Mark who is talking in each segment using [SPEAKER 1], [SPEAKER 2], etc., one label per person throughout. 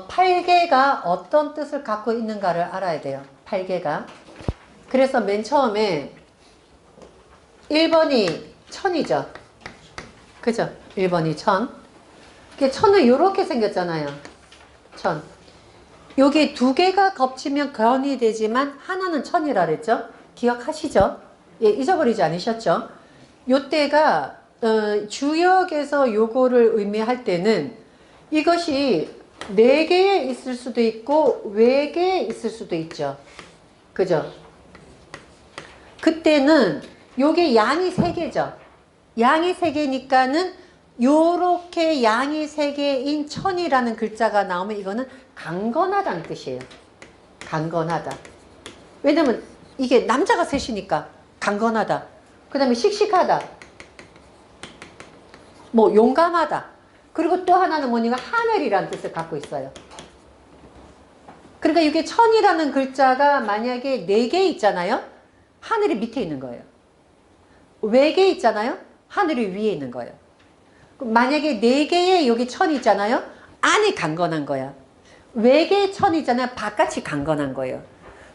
[SPEAKER 1] 팔개가 어떤 뜻을 갖고 있는가를 알아야 돼요. 팔개가. 그래서 맨 처음에 1번이 천이죠. 그죠? 1번이 천. 천은 이렇게 생겼잖아요. 천. 여기 두 개가 겹치면 견이 되지만 하나는 천이라 그랬죠? 기억하시죠? 예, 잊어버리지 않으셨죠? 요때가 주역에서 요거를 의미할 때는 이것이 4개에 있을 수도 있고 외개에 있을 수도 있죠. 그죠? 그때는 요게 양이 3개죠. 양이 3개니까는 요렇게 양이 3개인 천이라는 글자가 나오면 이거는 강건하다는 뜻이에요. 강건하다. 왜냐면 이게 남자가 셋이니까 강건하다. 그 다음에 씩씩하다. 뭐 용감하다. 그리고 또 하나는 뭐냐면 하늘이라는 뜻을 갖고 있어요. 그러니까 이게 천이라는 글자가 만약에 4개 있잖아요. 하늘이 밑에 있는 거예요. 외개 있잖아요. 하늘이 위에 있는 거예요. 만약에 4개의 여기 천이 있잖아요. 안이 강건한 거야. 외개의 천이 있잖아요. 바깥이 강건한 거예요.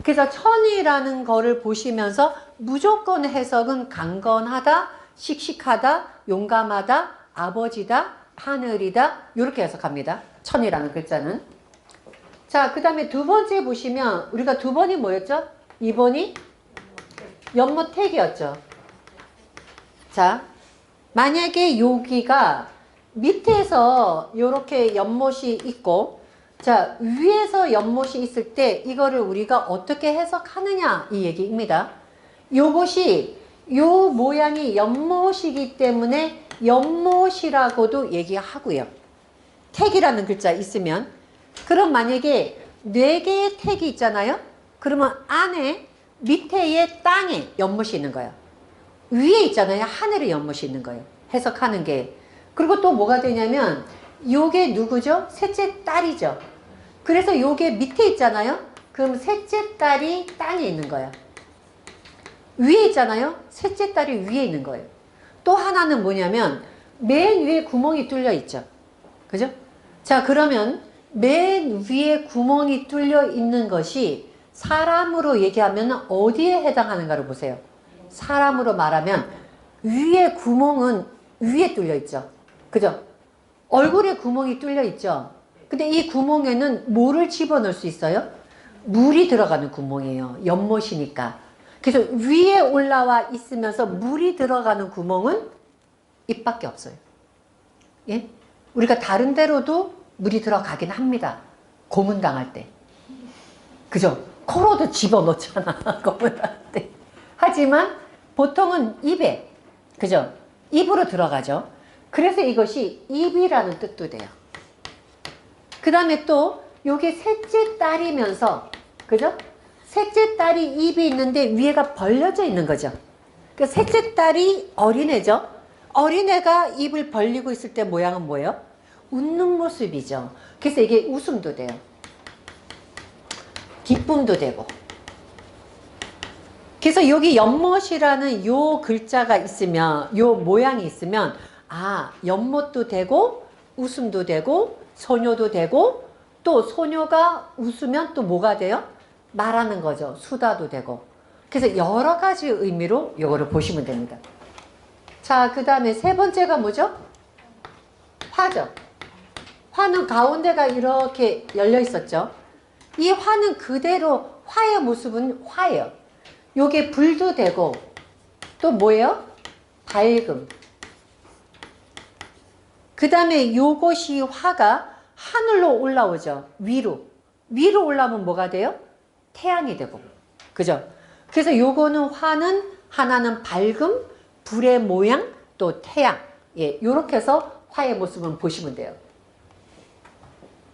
[SPEAKER 1] 그래서 천이라는 거를 보시면서 무조건 해석은 강건하다, 씩씩하다, 용감하다, 아버지다, 하늘이다 이렇게 해석합니다. 천이라는 글자는. 자, 그 다음에 두 번째 보시면 우리가 두 번이 뭐였죠? 2번이 연못택이었죠. 자, 만약에 여기가 밑에서 이렇게 연못이 있고 자, 위에서 연못이 있을 때 이거를 우리가 어떻게 해석하느냐 이 얘기입니다. 요것이 요 모양이 연못이기 때문에 연못이라고도 얘기하고요. 택이라는 글자 있으면 그럼 만약에 4개의 택이 있잖아요. 그러면 안에 밑에의 땅에 연못이 있는 거예요. 위에 있잖아요. 하늘에 연못이 있는 거예요. 해석하는 게. 그리고 또 뭐가 되냐면 요게 누구죠? 셋째 딸이죠. 그래서 요게 밑에 있잖아요. 그럼 셋째 딸이 땅에 있는 거예요. 위에 있잖아요. 셋째 딸이 위에 있는 거예요. 또 하나는 뭐냐면 맨 위에 구멍이 뚫려 있죠. 그죠? 자, 그러면 맨 위에 구멍이 뚫려 있는 것이 사람으로 얘기하면 어디에 해당하는가를 보세요. 사람으로 말하면 위에 구멍은 위에 뚫려 있죠. 그죠? 얼굴에 구멍이 뚫려 있죠. 근데 이 구멍에는 뭐를 집어넣을 수 있어요? 물이 들어가는 구멍이에요. 연못이니까. 그래서 위에 올라와 있으면서 물이 들어가는 구멍은 입밖에 없어요. 예? 우리가 다른 데로도 물이 들어가긴 합니다. 고문당할 때. 그죠? 코로도 집어넣잖아. 고문당할 때. 하지만 보통은 입에, 그죠? 입으로 들어가죠. 그래서 이것이 입이라는 뜻도 돼요. 그 다음에 또 요게 셋째 딸이면서, 그죠? 셋째 딸이 입이 있는데 위에가 벌려져 있는 거죠. 그러니까 셋째 딸이 어린애죠. 어린애가 입을 벌리고 있을 때 모양은 뭐예요? 웃는 모습이죠. 그래서 이게 웃음도 돼요. 기쁨도 되고. 그래서 여기 연못이라는 요 글자가 있으면, 요 모양이 있으면, 아, 연못도 되고, 웃음도 되고, 소녀도 되고, 또 소녀가 웃으면 또 뭐가 돼요? 말하는 거죠. 수다도 되고. 그래서 여러 가지 의미로 요거를 보시면 됩니다. 자, 그 다음에 세 번째가 뭐죠? 화죠. 화는 가운데가 이렇게 열려 있었죠. 이 화는 그대로 화의 모습은 화예요. 요게 불도 되고 또 뭐예요? 밝음. 그 다음에 요것이 화가 하늘로 올라오죠. 위로. 위로 올라오면 뭐가 돼요? 태양이 되고. 그죠? 그래서 요거는 화는 하나는 밝음, 불의 모양, 또 태양. 예, 요렇게 해서 화의 모습을 보시면 돼요.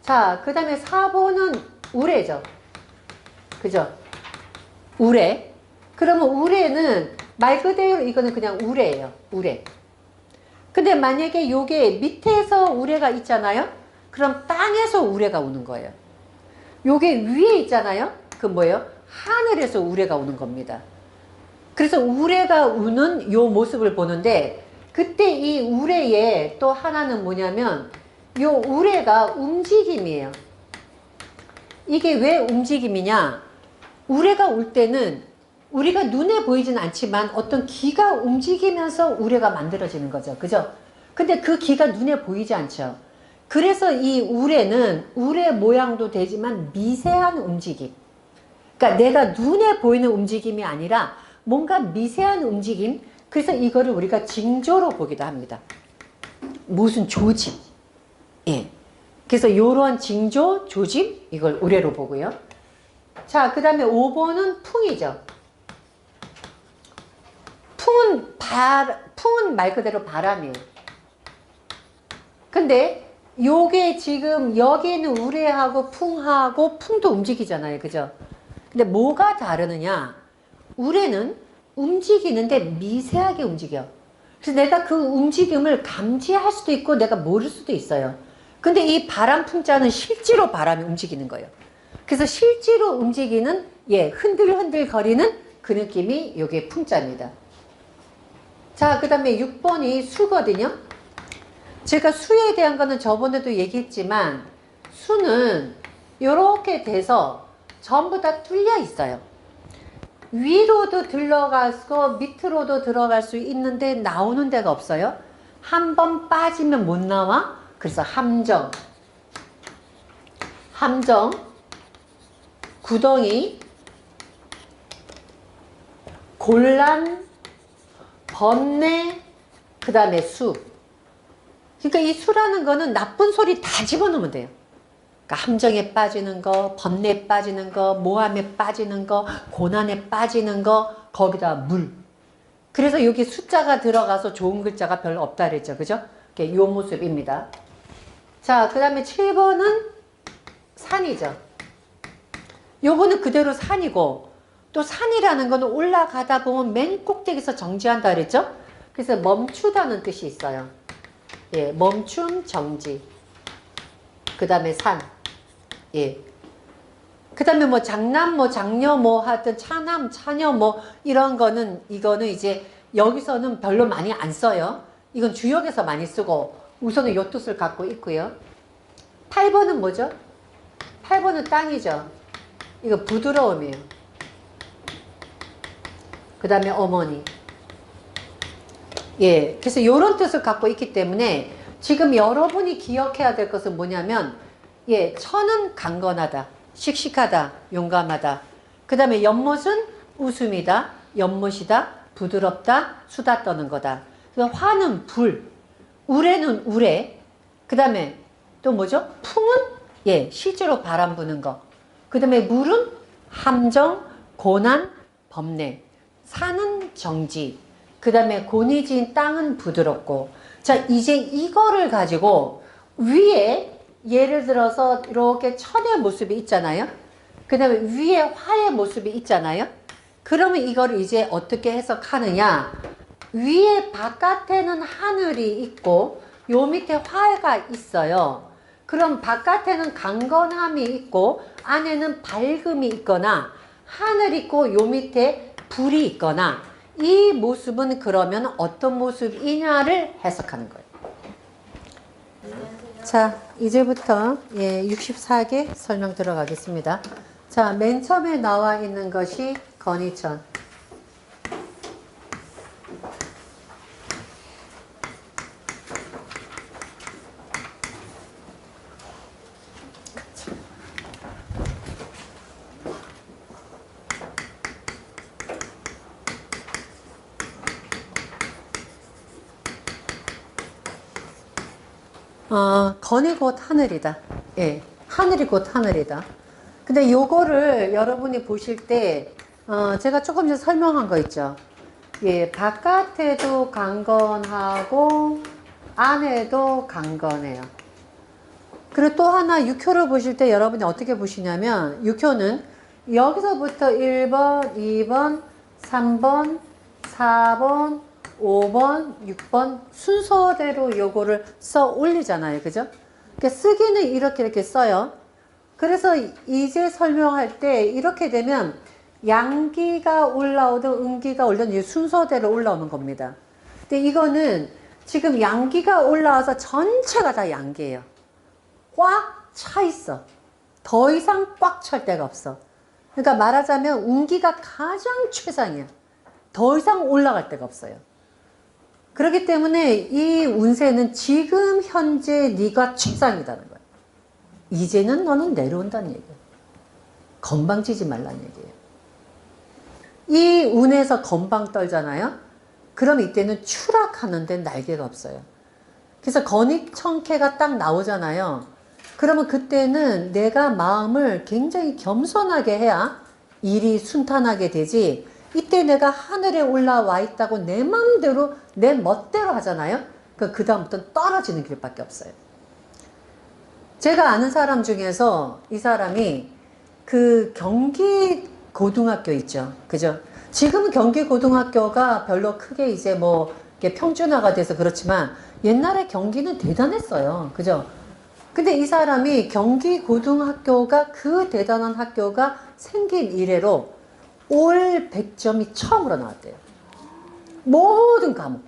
[SPEAKER 1] 자, 그 다음에 4번은 우레죠. 그죠? 우레. 그러면 우레는 말 그대로 이거는 그냥 우레예요. 우레. 근데 만약에 요게 밑에서 우레가 있잖아요. 그럼 땅에서 우레가 오는 거예요. 요게 위에 있잖아요. 그 뭐예요? 하늘에서 우레가 오는 겁니다. 그래서 우레가 우는 요 모습을 보는데 그때 이 우레에 또 하나는 뭐냐면 요 우레가 움직임이에요. 이게 왜 움직임이냐? 우레가 올 때는 우리가 눈에 보이진 않지만 어떤 기가 움직이면서 우레가 만들어지는 거죠. 그죠? 근데 그 기가 눈에 보이지 않죠. 그래서 이 우레는 우레 모양도 되지만 미세한 움직임. 그러니까 내가 눈에 보이는 움직임이 아니라 뭔가 미세한 움직임. 그래서 이거를 우리가 징조로 보기도 합니다. 무슨 조짐. 예. 그래서 이러한 징조, 조짐 이걸 우레로 보고요. 자, 그 다음에 5번은 풍이죠. 풍은 말 그대로 바람이에요. 근데 요게 지금 여기에는 우레하고 풍하고 풍도 움직이잖아요. 그죠? 근데 뭐가 다르느냐? 우레는 움직이는데 미세하게 움직여. 그래서 내가 그 움직임을 감지할 수도 있고 내가 모를 수도 있어요. 근데 이 바람 풍자는 실제로 바람이 움직이는 거예요. 그래서 실제로 움직이는 흔들흔들 거리는 그 느낌이 요게 풍자입니다. 자, 그 다음에 6번이 수거든요. 제가 수에 대한 거는 저번에도 얘기했지만 수는 이렇게 돼서 전부 다 뚫려 있어요. 위로도 들어가고 밑으로도 들어갈 수 있는데 나오는 데가 없어요. 한 번 빠지면 못 나와. 그래서 함정, 구덩이, 곤란, 번뇌, 그 다음에 수. 그러니까 이 수라는 거는 나쁜 소리 다 집어넣으면 돼요. 그러니까 함정에 빠지는 거, 번뇌에 빠지는 거, 모함에 빠지는 거, 고난에 빠지는 거, 거기다 물. 그래서 여기 숫자가 들어가서 좋은 글자가 별로 없다 그랬죠. 그죠? 이 모습입니다. 자, 그 다음에 7번은 산이죠. 요거는 그대로 산이고, 또 산이라는 거는 올라가다 보면 맨 꼭대기에서 정지한다 그랬죠? 그래서 멈추다는 뜻이 있어요. 예, 멈춤, 정지. 그 다음에 산. 예. 그 다음에 뭐 장남, 뭐 장녀, 뭐 하여튼 차남, 차녀, 뭐 이런 거는, 이거는 이제 여기서는 별로 많이 안 써요. 이건 주역에서 많이 쓰고, 우선은 요 뜻을 갖고 있고요. 8번은 뭐죠? 8번은 땅이죠. 이거 부드러움이에요. 그 다음에 어머니. 예. 그래서 요런 뜻을 갖고 있기 때문에 지금 여러분이 기억해야 될 것은 뭐냐면, 예, 천은 강건하다, 씩씩하다, 용감하다. 그 다음에 연못은 웃음이다, 연못이다, 부드럽다, 수다 떠는 거다. 그래서 화는 불, 우레는 우레. 그 다음에 또 뭐죠? 풍은 예, 실제로 바람 부는 거. 그 다음에 물은 함정, 고난, 범례. 산은 정지. 그 다음에 곤이 지은 땅은 부드럽고. 자, 이제 이거를 가지고 위에 예를 들어서 이렇게 천의 모습이 있잖아요. 그 다음에 위에 화의 모습이 있잖아요. 그러면 이거를 이제 어떻게 해석하느냐. 위에 바깥에는 하늘이 있고 요 밑에 화가 있어요. 그럼 바깥에는 강건함이 있고 안에는 밝음이 있거나 하늘 있고 요 밑에 불이 있거나 이 모습은 그러면 어떤 모습이냐를 해석하는 거예요. 자, 이제부터 64개 설명 들어가겠습니다. 자, 맨 처음에 나와 있는 것이 건희천. 건이 곧 하늘이다. 예, 하늘이 곧 하늘이다. 근데 요거를 여러분이 보실 때, 제가 조금 전에 설명한 거 있죠. 예, 바깥에도 강건하고, 안에도 강건해요. 그리고 또 하나 6효를 보실 때 여러분이 어떻게 보시냐면, 6효는 여기서부터 1번, 2번, 3번, 4번, 5번, 6번 순서대로 요거를 써 올리잖아요. 그죠? 그러니까 쓰기는 이렇게 써요. 그래서 이제 설명할 때 이렇게 되면 양기가 올라오든 음기가 올라오든 순서대로 올라오는 겁니다. 근데 이거는 지금 양기가 올라와서 전체가 다 양기예요. 꽉 차 있어. 더 이상 꽉 찰 데가 없어. 그러니까 말하자면 운기가 가장 최상이야. 더 이상 올라갈 데가 없어요. 그렇기 때문에 이 운세는 지금 현재 네가 최상이라는 거야. 이제는 너는 내려온다는 얘기야. 건방지지 말라는 얘기예요. 이 운에서 건방 떨잖아요. 그럼 이때는 추락하는데 날개가 없어요. 그래서 건익청캐가 딱 나오잖아요. 그러면 그때는 내가 마음을 굉장히 겸손하게 해야 일이 순탄하게 되지, 이때 내가 하늘에 올라와 있다고 내 마음대로 내 멋대로 하잖아요. 그 다음부터는 떨어지는 길밖에 없어요. 제가 아는 사람 중에서 이 사람이 그 경기 고등학교 있죠. 그죠? 지금은 경기 고등학교가 별로 크게 이제 뭐 평준화가 돼서 그렇지만 옛날에 경기는 대단했어요. 그죠? 근데 이 사람이 경기 고등학교가 그 대단한 학교가 생긴 이래로 올 100점이 처음으로 나왔대요. 모든 과목,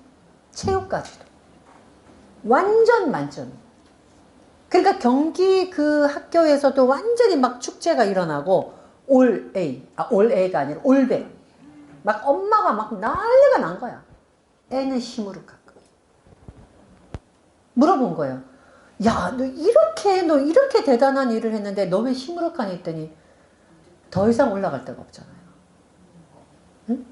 [SPEAKER 1] 체육까지도. 완전 만점. 그러니까 경기 그 학교에서도 완전히 막 축제가 일어나고 올 A가 아니라 올 100. 막 엄마가 막 난리가 난 거야. 애는 시무룩하고. 물어본 거예요. 야, 너 이렇게 대단한 일을 했는데 너 왜 시무룩하니 했더니 더 이상 올라갈 데가 없잖아요. 응?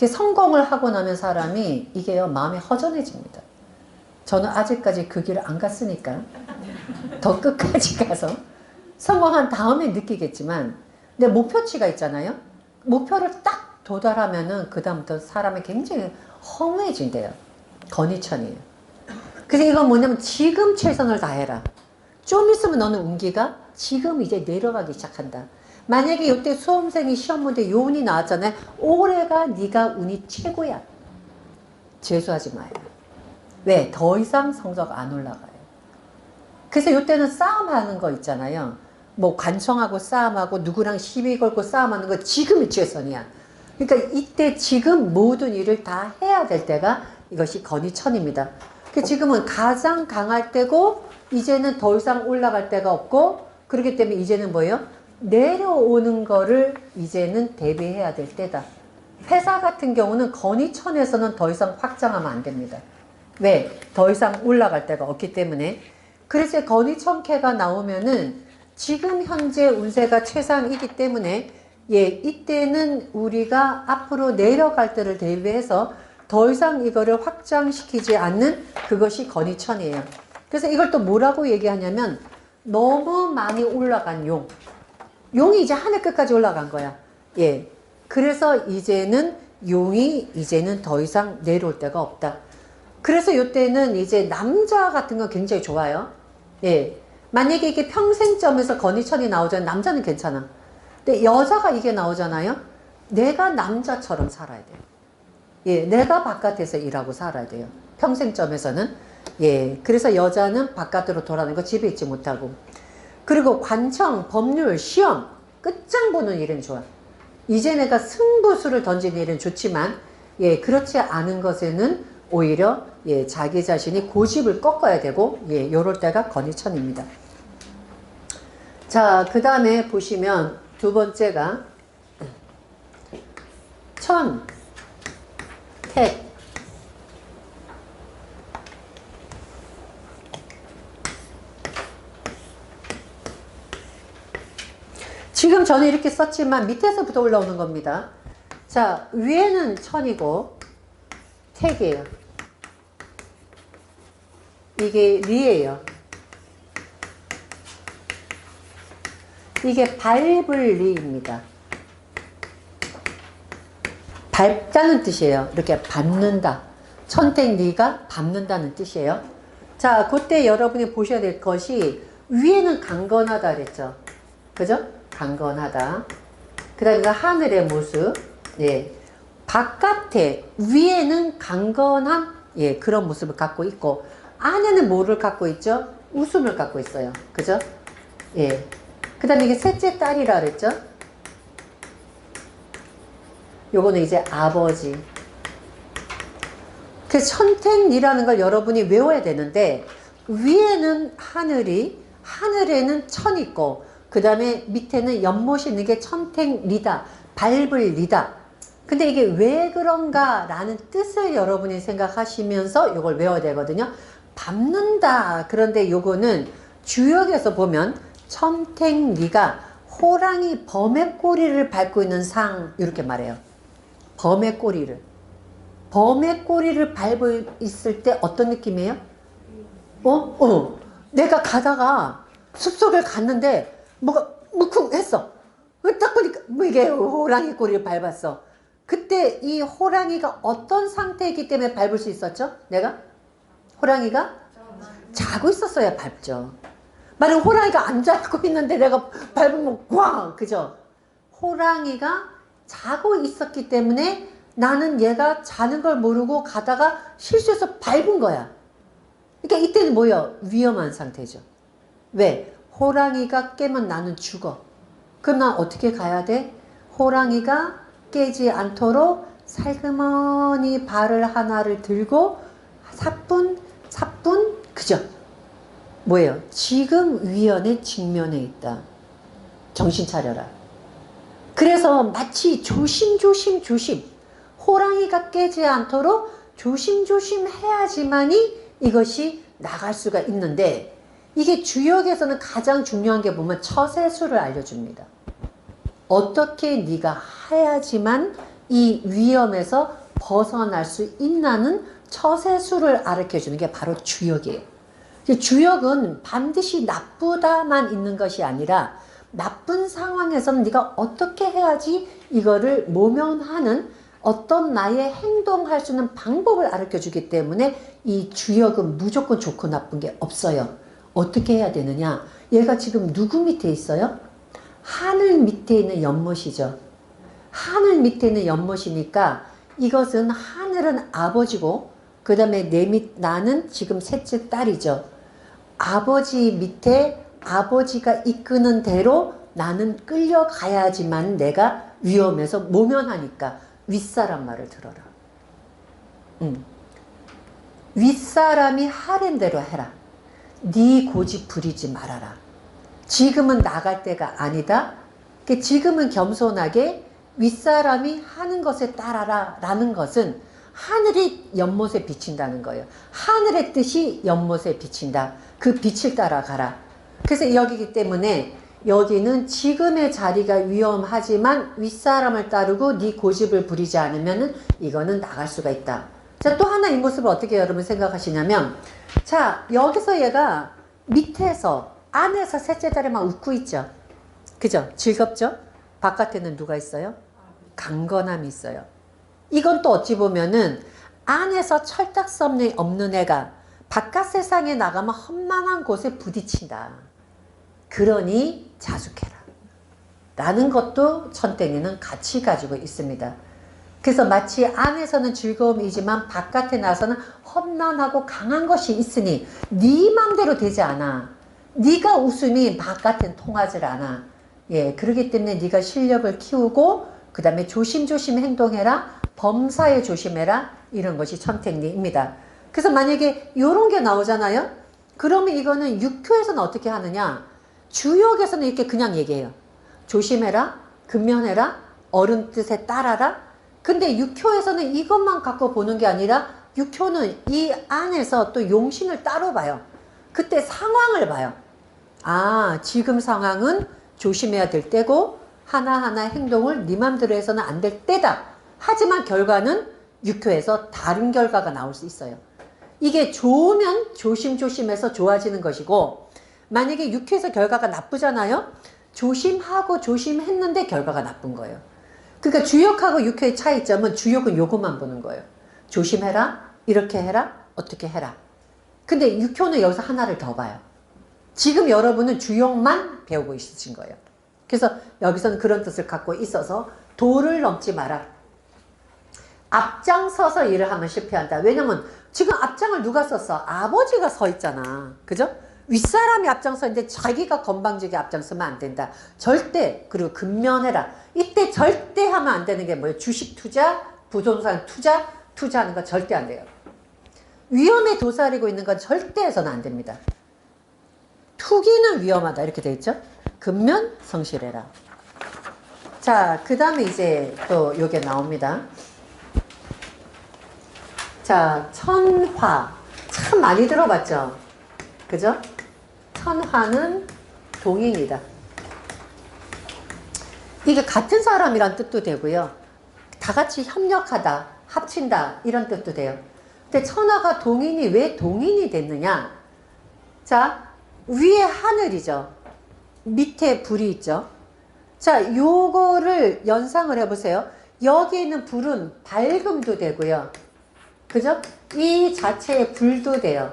[SPEAKER 1] 성공을 하고 나면 사람이 이게요, 마음이 허전해집니다. 저는 아직까지 그 길을 안 갔으니까 더 끝까지 가서 성공한 다음에 느끼겠지만, 근데 목표치가 있잖아요. 목표를 딱 도달하면은 그 다음부터 사람이 굉장히 허무해진대요. 건의천이에요. 그래서 이건 뭐냐면 지금 최선을 다해라. 좀 있으면 너는 운기가 지금 이제 내려가기 시작한다. 만약에 이때 수험생이 시험 문제 요 운이 나왔잖아요. 올해가 네가 운이 최고야. 재수하지 마요. 왜? 더 이상 성적 안 올라가요. 그래서 이때는 싸움하는 거 있잖아요. 뭐 관청하고 싸움하고 누구랑 시비 걸고 싸움하는 거 지금이 최선이야. 그러니까 이때 지금 모든 일을 다 해야 될 때가 이것이 건의천입니다. 지금은 가장 강할 때고 이제는 더 이상 올라갈 데가 없고, 그렇기 때문에 이제는 뭐예요? 내려오는 거를 이제는 대비해야 될 때다. 회사 같은 경우는 건의천에서는 더 이상 확장하면 안 됩니다. 왜? 더 이상 올라갈 데가 없기 때문에. 그래서 건의천캐가 나오면은 지금 현재 운세가 최상이기 때문에 이때는 우리가 앞으로 내려갈 때를 대비해서 더 이상 이거를 확장시키지 않는 그것이 건의천이에요. 그래서 이걸 또 뭐라고 얘기하냐면 너무 많이 올라간 용. 용이 이제 하늘 끝까지 올라간 거야. 그래서 이제는 용이 이제는 더 이상 내려올 데가 없다. 그래서 이때는 이제 남자 같은 건 굉장히 좋아요. 만약에 이게 평생점에서 건의천이 나오잖아요. 남자는 괜찮아. 근데 여자가 이게 나오잖아요. 내가 남자처럼 살아야 돼요. 내가 바깥에서 일하고 살아야 돼요. 평생점에서는. 그래서 여자는 바깥으로 돌아다니는 거 집에 있지 못하고. 그리고 관청, 법률, 시험, 끝장 보는 일은 좋아. 이제 내가 승부수를 던지는 일은 좋지만, 그렇지 않은 것에는 오히려, 자기 자신이 고집을 꺾어야 되고, 요럴 때가 건의천입니다. 자, 그 다음에 보시면 두 번째가 천, 택. 지금 저는 이렇게 썼지만 밑에서부터 올라오는 겁니다. 자, 위에는 천이고 택이에요. 이게 리예요. 이게 밟을 리입니다. 밟다는 뜻이에요. 이렇게 밟는다. 천택 리가 밟는다는 뜻이에요. 자, 그때 여러분이 보셔야 될 것이 위에는 강건하다 그랬죠. 그죠? 강건하다. 그 다음에 하늘의 모습. 바깥에 위에는 강건한 그런 모습을 갖고 있고, 안에는 뭐를 갖고 있죠? 웃음을 갖고 있어요. 그죠? 그 다음에 이게 셋째 딸이라 그랬죠? 요거는 이제 아버지. 그 천택리라는 걸 여러분이 외워야 되는데, 위에는 하늘이, 하늘에는 천 있고, 그 다음에 밑에는 연못이 있는 게 천택리다. 밟을 리다. 근데 이게 왜 그런가 라는 뜻을 여러분이 생각하시면서 이걸 외워야 되거든요. 밟는다. 그런데 요거는 주역에서 보면 천택리가 호랑이 범의 꼬리를 밟고 있는 상 이렇게 말해요. 범의 꼬리를. 범의 꼬리를 밟고 있을 때 어떤 느낌이에요? 내가 가다가 숲속을 갔는데 뭐가 묵쿵했어. 딱 보니까 뭐 이게 호랑이 꼬리를 밟았어. 그때 이 호랑이가 어떤 상태이기 때문에 밟을 수 있었죠? 내가? 호랑이가 자고 있었어야 밟죠. 만약 호랑이가 안 자고 있는데 내가 밟으면 꽝! 그죠? 호랑이가 자고 있었기 때문에 나는 얘가 자는 걸 모르고 가다가 실수해서 밟은 거야. 그러니까 이때는 뭐예요? 위험한 상태죠. 왜? 호랑이가 깨면 나는 죽어. 그럼 난 어떻게 가야 돼? 호랑이가 깨지 않도록 살그머니 발을 하나를 들고 사뿐 그죠? 뭐예요? 지금 위험에 직면해 있다. 정신 차려라. 그래서 마치 조심 호랑이가 깨지 않도록 조심조심 해야지만이 이것이 나갈 수가 있는데 이게 주역에서는 가장 중요한 게 보면 처세술을 알려줍니다. 어떻게 네가 해야지만 이 위험에서 벗어날 수 있나는 처세술을 가르쳐주는 게 바로 주역이에요. 주역은 반드시 나쁘다만 있는 것이 아니라 나쁜 상황에서는 네가 어떻게 해야지 이거를 모면하는 어떤 나의 행동할 수 있는 방법을 가르쳐주기 때문에 이 주역은 무조건 좋고 나쁜 게 없어요. 어떻게 해야 되느냐? 얘가 지금 누구 밑에 있어요? 하늘 밑에 있는 연못이죠. 하늘 밑에 있는 연못이니까 이것은 하늘은 아버지고 그 다음에 나는 지금 셋째 딸이죠. 아버지 밑에 아버지가 이끄는 대로 나는 끌려가야지만 내가 위험해서 모면하니까 윗사람 말을 들어라. 윗사람이 하랜 대로 해라. 네 고집 부리지 말아라. 지금은 나갈 때가 아니다. 지금은 겸손하게 윗사람이 하는 것에 따라라 라는 것은 하늘이 연못에 비친다는 거예요. 하늘의 뜻이 연못에 비친다. 그 빛을 따라가라. 그래서 여기기 때문에 여기는 지금의 자리가 위험하지만 윗사람을 따르고 네 고집을 부리지 않으면 이거는 나갈 수가 있다. 자, 또 하나 이 모습을 어떻게 여러분 생각하시냐면 자, 여기서 얘가 밑에서 안에서 셋째 딸이 막 웃고 있죠. 그죠? 즐겁죠? 바깥에는 누가 있어요? 강건함이 있어요. 이건 또 어찌 보면은 안에서 철딱선이 없는 애가 바깥 세상에 나가면 험난한 곳에 부딪힌다. 그러니 자숙해라. 라는 것도 천땡이는 같이 가지고 있습니다. 그래서 마치 안에서는 즐거움이지만 바깥에 나서는 험난하고 강한 것이 있으니 네 맘대로 되지 않아. 네가 웃음이 바깥엔 통하지 않아. 예, 그렇기 때문에 네가 실력을 키우고 그 다음에 조심조심 행동해라. 범사에 조심해라. 이런 것이 천택리입니다. 그래서 만약에 이런 게 나오잖아요. 그러면 이거는 육효에서는 어떻게 하느냐. 주역에서는 이렇게 그냥 얘기해요. 조심해라. 근면해라. 어른 뜻에 따라라. 근데 육효에서는 이것만 갖고 보는 게 아니라 육효는 이 안에서 또 용신을 따로 봐요. 그때 상황을 봐요. 아, 지금 상황은 조심해야 될 때고 하나하나 행동을 네 맘대로 해서는 안 될 때다. 하지만 결과는 육효에서 다른 결과가 나올 수 있어요. 이게 좋으면 조심조심해서 좋아지는 것이고 만약에 육효에서 결과가 나쁘잖아요. 조심하고 조심했는데 결과가 나쁜 거예요. 그러니까 주역하고 육효의 차이점은 주역은 요것만 보는 거예요. 조심해라. 이렇게 해라. 어떻게 해라. 근데 육효는 여기서 하나를 더 봐요. 지금 여러분은 주역만 배우고 있으신 거예요. 그래서 여기서는 그런 뜻을 갖고 있어서 도를 넘지 마라. 앞장서서 일을 하면 실패한다. 왜냐면 지금 앞장을 누가 썼어? 아버지가 서 있잖아. 그죠? 윗사람이 앞장서 있는데 자기가 건방지게 앞장서면 안 된다. 절대. 그리고 근면해라. 이때 절대 하면 안 되는 게 뭐예요? 주식 투자, 부동산 투자하는 건 절대 안 돼요. 위험에 도사리고 있는 건 절대 해서는 안 됩니다. 투기는 위험하다. 이렇게 돼 있죠? 근면 성실해라. 자, 그 다음에 이제 또 요게 나옵니다. 자, 천화. 참 많이 들어봤죠? 그죠? 천화는 동인이다. 이게 같은 사람이란 뜻도 되고요. 다 같이 협력하다, 합친다 이런 뜻도 돼요. 근데 천하가 동인이 왜 동인이 됐느냐? 자, 위에 하늘이죠. 밑에 불이 있죠. 자, 요거를 연상을 해보세요. 여기 있는 불은 밝음도 되고요. 그죠? 이 자체에 불도 돼요.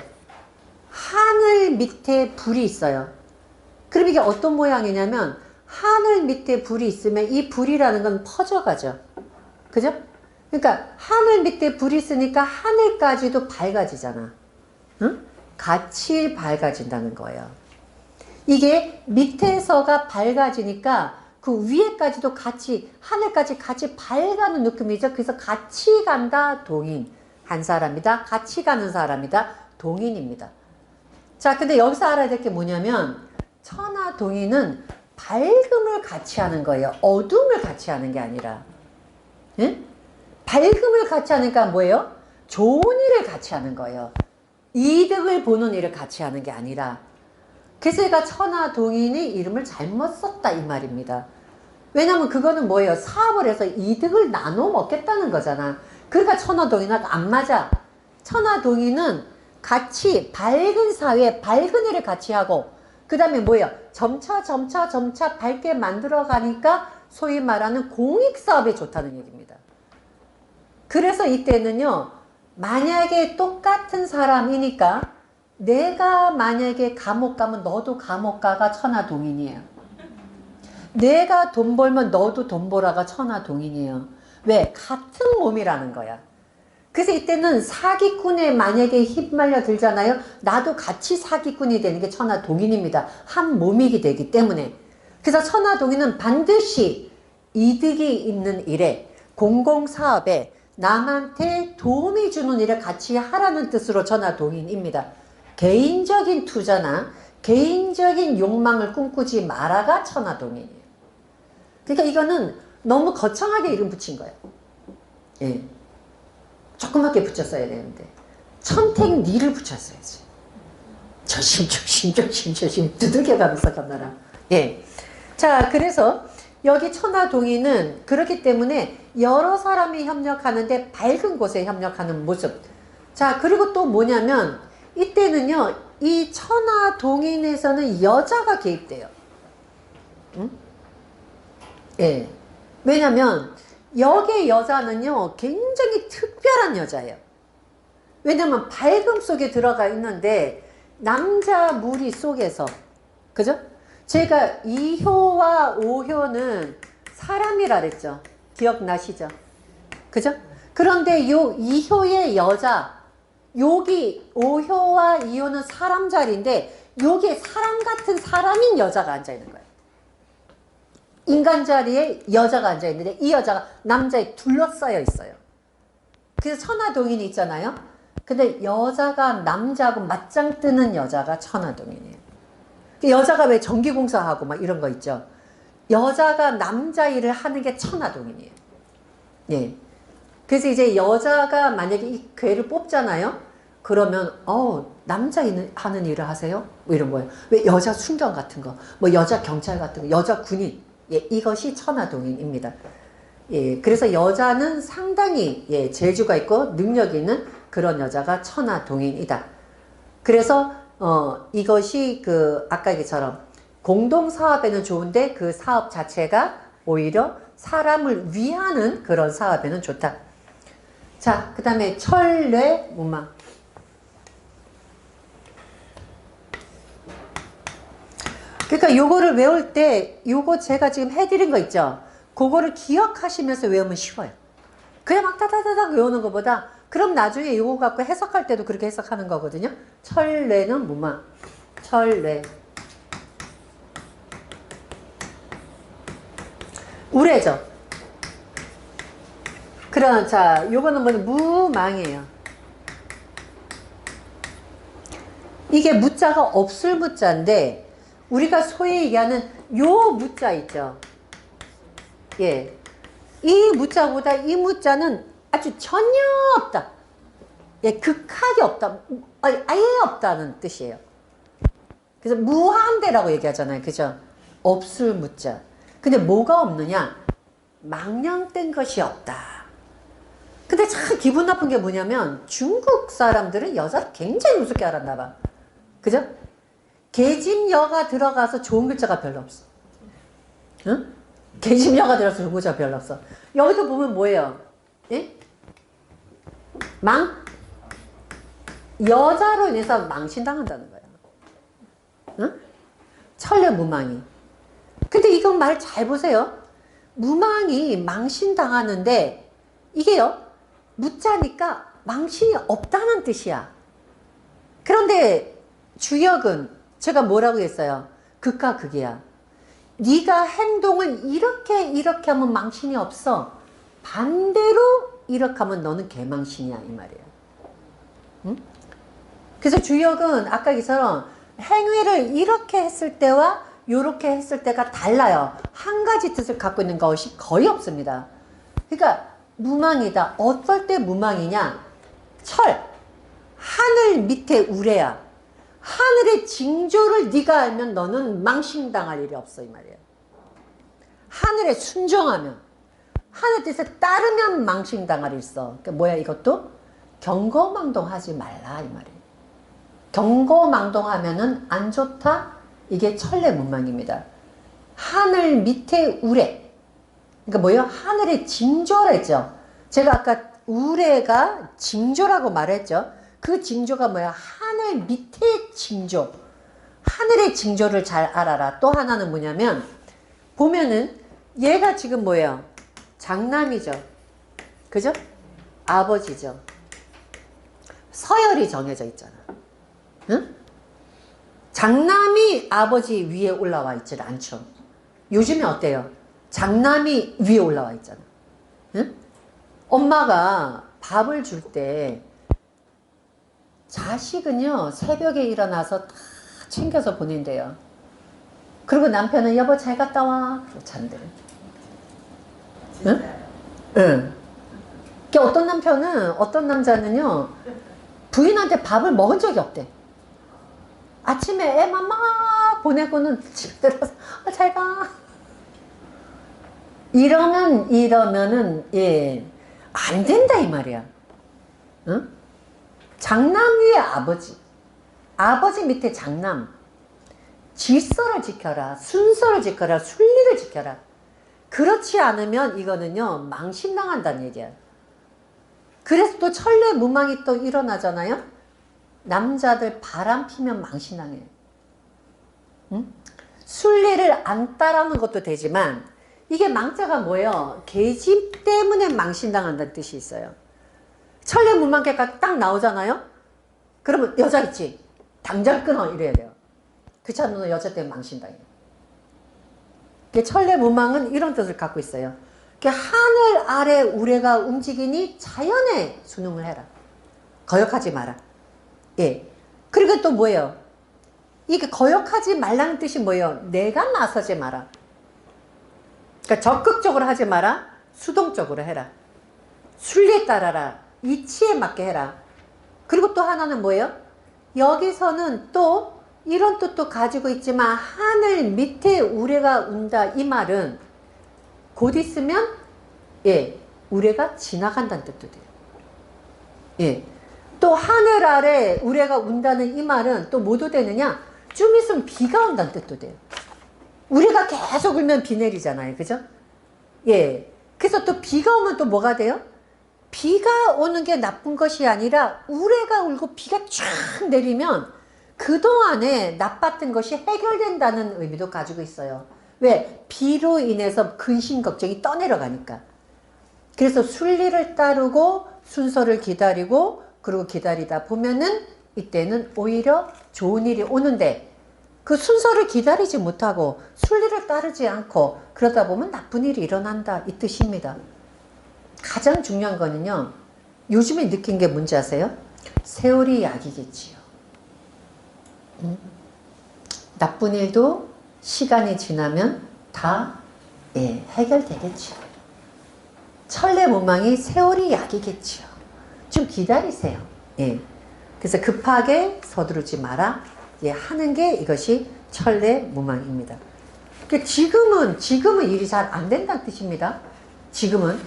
[SPEAKER 1] 하늘 밑에 불이 있어요. 그럼 이게 어떤 모양이냐면 하늘 밑에 불이 있으면 이 불이라는 건 퍼져가죠. 그죠? 그러니까 하늘 밑에 불이 있으니까 하늘까지도 밝아지잖아. 응? 같이 밝아진다는 거예요. 이게 밑에서가 밝아지니까 그 위에까지도 같이 하늘까지 같이 밝아는 느낌이죠. 그래서 같이 간다 동인. 한 사람이다. 같이 가는 사람이다. 동인입니다. 자, 근데 여기서 알아야 될 게 뭐냐면 천하 동인은 밝음을 같이 하는 거예요. 어둠을 같이 하는 게 아니라. 응? 밝음을 같이 하니까 뭐예요? 좋은 일을 같이 하는 거예요. 이득을 보는 일을 같이 하는 게 아니라. 그래서 제가 천하 동인이 이름을 잘못 썼다 이 말입니다. 왜냐면 그거는 뭐예요? 사업을 해서 이득을 나눠 먹겠다는 거잖아. 그러니까 천하 동인하고 안 맞아. 천하 동인은 같이 밝은 사회, 밝은 일을 같이 하고 그 다음에 뭐예요? 점차 밝게 만들어 가니까 소위 말하는 공익사업에 좋다는 얘기입니다. 그래서 이때는요, 만약에 똑같은 사람이니까 내가 만약에 감옥 가면 너도 감옥 가가 천하동인이에요. 내가 돈 벌면 너도 돈 벌어가 천하동인이에요. 왜? 같은 몸이라는 거야. 그래서 이때는 사기꾼에 만약에 휘말려 들잖아요. 나도 같이 사기꾼이 되는 게 천하동인입니다. 한 몸이게 되기 때문에. 그래서 천하동인은 반드시 이득이 있는 일에, 공공사업에 남한테 도움이 주는 일을 같이 하라는 뜻으로 천하동인입니다. 개인적인 투자나 개인적인 욕망을 꿈꾸지 마라가 천하동인이에요. 그러니까 이거는 너무 거창하게 이름 붙인 거예요. 예. 조그맣게 붙였어야 되는데 천택니를 붙였어야지. 조심 두들겨가면서 건너라. 예. 자, 그래서 여기 천하동인은 그렇기 때문에 여러 사람이 협력하는데 밝은 곳에 협력하는 모습. 자, 그리고 또 뭐냐면 이때는요, 이 천하동인에서는 여자가 개입돼요. 응? 예. 왜냐면 여기의 여자는요, 굉장히 특별한 여자예요. 왜냐면 밝음 속에 들어가 있는데 남자 무리 속에서, 그죠? 제가 2효와 5효는 사람이라 그랬죠. 기억나시죠? 그죠? 그런데 요 2효의 여자, 여기 5효와 2효는 사람 자리인데 여기에 사람 같은 사람인 여자가 앉아있는 거예요. 인간 자리에 여자가 앉아있는데 이 여자가 남자에 둘러싸여 있어요. 그래서 천하동인이 있잖아요. 근데 여자가 남자하고 맞짱 뜨는 여자가 천하동인이에요. 여자가 왜 전기공사하고 막 이런 거 있죠. 여자가 남자 일을 하는 게 천하동인이에요. 예. 그래서 이제 여자가 만약에 이 괴를 뽑잖아요. 그러면 남자 하는 일을 하세요? 뭐 이런 거예요. 왜 여자 순경 같은 거, 뭐 여자 경찰 같은 거, 여자 군인. 예, 이것이 천하동인입니다. 예, 그래서 여자는 상당히 재주가 있고 능력이 있는 그런 여자가 천하동인이다. 그래서 이것이 아까 얘기처럼 공동사업에는 좋은데 그 사업 자체가 오히려 사람을 위하는 그런 사업에는 좋다. 자, 그 다음에 철뇌 무망. 그러니까 요거를 외울 때 요거 제가 지금 해드린 거 있죠. 그거를 기억하시면서 외우면 쉬워요. 그냥 막 다다다닥 외우는 것보다 그럼 나중에 요거 갖고 해석할 때도 그렇게 해석하는 거거든요. 철뇌는 무망. 철뇌. 우레죠. 그럼 자, 요거는 뭐냐? 무망이에요. 이게 무자가 없을 무자인데 우리가 소위 얘기하는 요 무자 있죠. 예. 이 무자보다 이 무자는 아주 전혀 없다. 예, 극하게 없다. 아예 없다는 뜻이에요. 그래서 무한대라고 얘기하잖아요. 그죠? 없을 무자. 근데 뭐가 없느냐? 망령된 것이 없다. 근데 참 기분 나쁜 게 뭐냐면 중국 사람들은 여자를 굉장히 우습게 알았나 봐. 그죠? 계집여가 들어가서 좋은 글자가 별로 없어. 응? 계집여가 들어가서 좋은 글자가 별로 없어. 여기도 보면 뭐예요? 예? 여자로 인해서 망신당한다는 거야. 응? 천례무망이. 근데 이건 말 잘 보세요. 무망이 망신당하는데 이게요. 무자니까 망신이 없다는 뜻이야. 그런데 주역은 제가 뭐라고 했어요? 극과 극이야. 네가 행동을 이렇게 하면 망신이 없어. 반대로 이렇게 하면 너는 개망신이야 이 말이에요. 응? 그래서 주역은 아까 이처럼 행위를 이렇게 했을 때와 이렇게 했을 때가 달라요. 한 가지 뜻을 갖고 있는 것이 거의 없습니다. 그러니까 무망이다. 어떨 때 무망이냐? 철, 하늘 밑에 우레야. 하늘의 징조를 네가 알면 너는 망신당할 일이 없어 이 말이에요. 하늘에 순종하면, 하늘 뜻에 따르면 망신당할 일 있어. 그러니까 뭐야 이것도? 경거망동하지 말라 이 말이에요. 경거망동하면은 안 좋다? 이게 천례문망입니다. 하늘 밑에 우레. 그러니까 뭐예요? 하늘의 징조라 했죠. 제가 아까 우레가 징조라고 말했죠. 그 징조가 뭐야? 하늘 밑에 징조. 하늘의 징조를 잘 알아라. 또 하나는 뭐냐면 보면은 얘가 지금 뭐예요? 장남이죠. 그죠? 아버지죠. 서열이 정해져 있잖아. 응? 장남이 아버지 위에 올라와 있질 않죠. 요즘에 어때요? 장남이 위에 올라와 있잖아. 응? 엄마가 밥을 줄 때 자식은요 새벽에 일어나서 다 챙겨서 보낸대요. 그리고 남편은 여보 잘 갔다 와. 잔대. 응? 응. 어떤 남편은 어떤 남자는요 부인한테 밥을 먹은 적이 없대. 아침에 애만 막 보내고는 집 들어서 잘 가. 이러면은 예, 안 된다 이 말이야. 응? 장남 위에 아버지, 아버지 밑에 장남. 질서를 지켜라, 순서를 지켜라, 순리를 지켜라. 그렇지 않으면 이거는요 망신당한다는 얘기야. 그래서 또 천례무망이 또 일어나잖아요. 남자들 바람 피면 망신당해요. 응? 순리를 안 따르는 것도 되지만 이게 망자가 뭐예요? 계집 때문에 망신당한다는 뜻이 있어요. 천례무망계가 딱 나오잖아요. 그러면 여자 있지? 당장 끊어 이래야 돼요. 그렇지 않으면 여자 때문에 망신당해요. 천례무망은 이런 뜻을 갖고 있어요. 하늘 아래 우레가 움직이니 자연에 순응을 해라. 거역하지 마라. 예. 그리고 또 뭐예요? 이게 거역하지 말라는 뜻이 뭐예요? 내가 나서지 마라. 그러니까 적극적으로 하지 마라. 수동적으로 해라. 순리에 따라라. 이치에 맞게 해라. 그리고 또 하나는 뭐예요? 여기서는 또 이런 뜻도 가지고 있지만 하늘 밑에 우레가 운다 이 말은 곧 있으면 예, 우레가 지나간다는 뜻도 돼요. 예. 또 하늘 아래 우레가 운다는 이 말은 또 뭐도 되느냐? 좀 있으면 비가 온다는 뜻도 돼요. 우레가 계속 울면 비 내리잖아요. 그죠? 예. 그래서 또 비가 오면 또 뭐가 돼요? 비가 오는 게 나쁜 것이 아니라 우레가 울고 비가 쫙 내리면 그동안에 나빴던 것이 해결된다는 의미도 가지고 있어요. 왜? 비로 인해서 근심 걱정이 떠내려가니까. 그래서 순리를 따르고 순서를 기다리고 그리고 기다리다 보면은 이때는 오히려 좋은 일이 오는데 그 순서를 기다리지 못하고 순리를 따르지 않고 그러다 보면 나쁜 일이 일어난다 이 뜻입니다. 가장 중요한 거는요. 요즘에 느낀 게 뭔지 아세요? 세월이 약이겠지요. 나쁜 일도 시간이 지나면 다 예, 해결되겠죠. 천례무망이 세월이 약이겠죠. 좀 기다리세요. 예. 그래서 급하게 서두르지 마라. 예, 하는 게 이것이 천례무망입니다. 그러니까 지금은 일이 잘 안 된다는 뜻입니다. 지금은.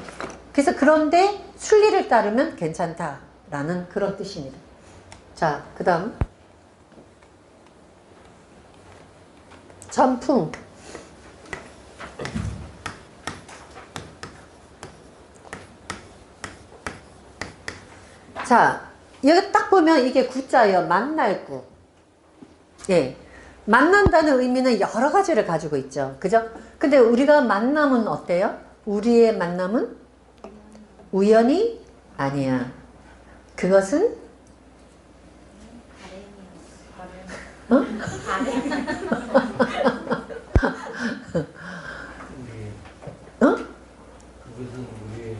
[SPEAKER 1] 그래서 그런데 순리를 따르면 괜찮다라는 그런 뜻입니다. 자, 그 다음 전풍. 자, 여기 딱 보면 이게 구자예요. 만날 구. 예. 만난다는 의미는 여러 가지를 가지고 있죠. 그죠? 근데 우리가 만남은 어때요? 우리의 만남은 우연이 아니야. 그것은 어? 어?
[SPEAKER 2] 그것은 우리의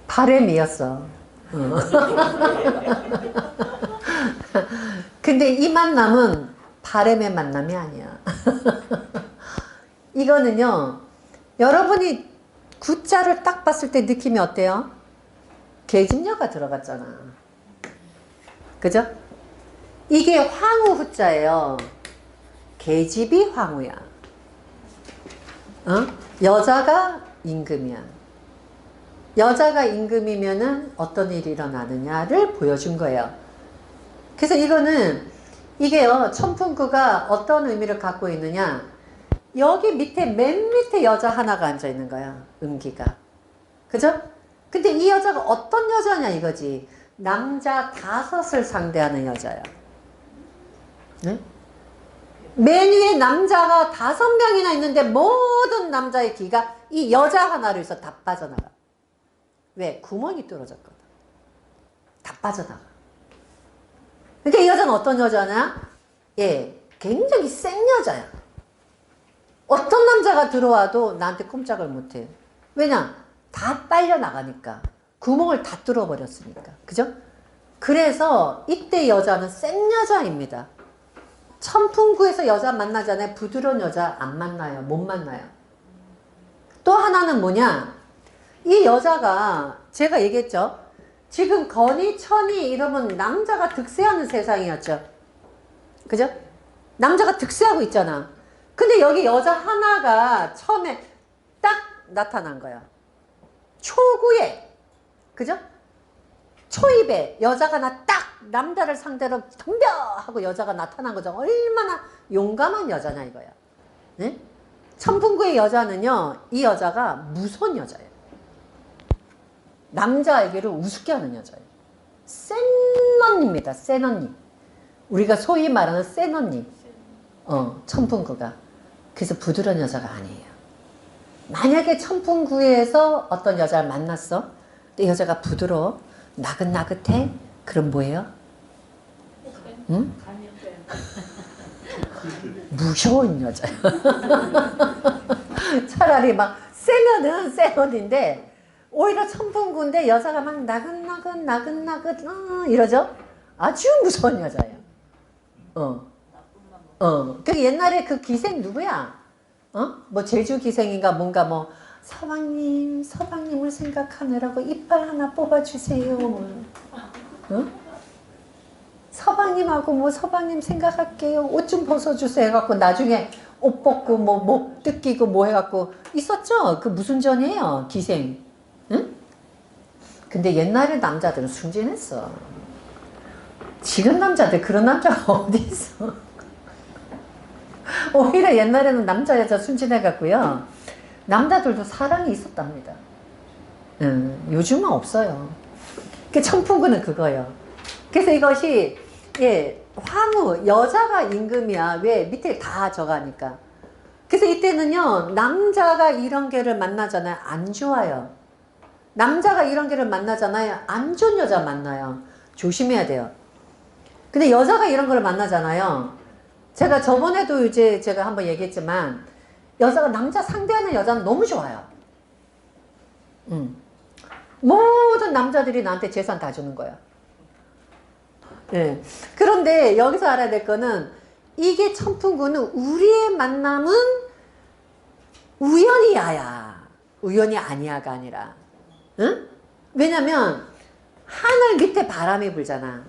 [SPEAKER 1] 바램이었어. 근데 이 만남은 바램의 만남이 아니야. 이거는요, 여러분이 구자를 딱 봤을 때 느낌이 어때요? 계집녀가 들어갔잖아. 그죠? 이게 황후 후자예요. 계집이 황후야. 어? 여자가 임금이야. 여자가 임금이면은 어떤 일이 일어나느냐를 보여준 거예요. 그래서 이게요, 천풍구가 어떤 의미를 갖고 있느냐. 여기 밑에, 맨 밑에 여자 하나가 앉아 있는 거야. 음기가. 그죠? 근데 이 여자가 어떤 여자냐 이거지. 남자 5을 상대하는 여자야. 네? 맨 위에 남자가 5명이나 있는데 모든 남자의 기가 이 여자 하나로 해서 다 빠져나가. 왜? 구멍이 뚫어졌거든. 다 빠져나가. 그러니까 이 여자는 어떤 여자냐? 예, 굉장히 센 여자야. 어떤 남자가 들어와도 나한테 꼼짝을 못해. 왜냐? 다 빨려 나가니까. 구멍을 다 뚫어버렸으니까. 그죠? 그래서 이때 여자는 센 여자입니다. 천풍구에서 여자 만나잖아요. 부드러운 여자 안 만나요. 못 만나요. 또 하나는 뭐냐? 이 여자가 제가 얘기했죠. 지금 건이, 천이 이러면 남자가 득세하는 세상이었죠. 그죠? 남자가 득세하고 있잖아. 근데 여기 여자 하나가 처음에 딱 나타난 거야. 초구에. 그죠? 초입에 여자가 딱 남자를 상대로 덤벼! 하고 여자가 나타난 거죠. 얼마나 용감한 여자냐 이거야. 네? 천풍구의 여자는요. 이 여자가 무서운 여자예요. 남자에게를 우습게 하는 여자예요. 센 언니입니다. 센 언니. 우리가 소위 말하는 센 언니. 천풍구가. 그래서 부드러운 여자가 아니에요. 만약에 천풍구에서 어떤 여자를 만났어? 근데 여자가 부드러워? 나긋나긋해? 그럼 뭐예요? 응? 무서운 여자야. 차라리 막 세면은 센 언니인데 오히려 천풍구인데 여자가 막 나긋나긋 이러죠? 아주 무서운 여자예요. 그 옛날에 그 기생 누구야? 뭐 제주 기생인가 뭔가 뭐 서방님을 생각하느라고 이빨 하나 뽑아주세요. 서방님하고 뭐 서방님 생각할게요. 옷 좀 벗어주세요. 해갖고 나중에 옷 벗고 뭐 목 뜯기고 뭐 해갖고 있었죠? 그 무슨 전이에요? 기생. 응? 근데 옛날에 남자들은 순진했어. 지금 남자들 그런 남자가 어디 있어? 오히려 옛날에는 남자 여자 순진해갖고요. 남자들도 사랑이 있었답니다. 요즘은 없어요. 그 천풍구는 그거예요. 그래서 이것이 예 황후 여자가 임금이야. 왜? 밑에 다 저가니까. 그래서 이때는요 남자가 이런 개를 만나잖아요. 안 좋아요. 남자가 이런 개를 만나잖아요. 안 좋은 여자 만나요. 조심해야 돼요. 근데 여자가 이런 걸 만나잖아요. 제가 저번에도 이제 제가 한번 얘기했지만 여자가 남자 상대하는 여자는 너무 좋아요. 모든 남자들이 나한테 재산 다 주는 거야. 예. 그런데 여기서 알아야 될 거는 이 이게 천풍구는 우리의 만남은 우연이야야. 우연이 아니야가 아니라. 응? 왜냐면 하늘 밑에 바람이 불잖아.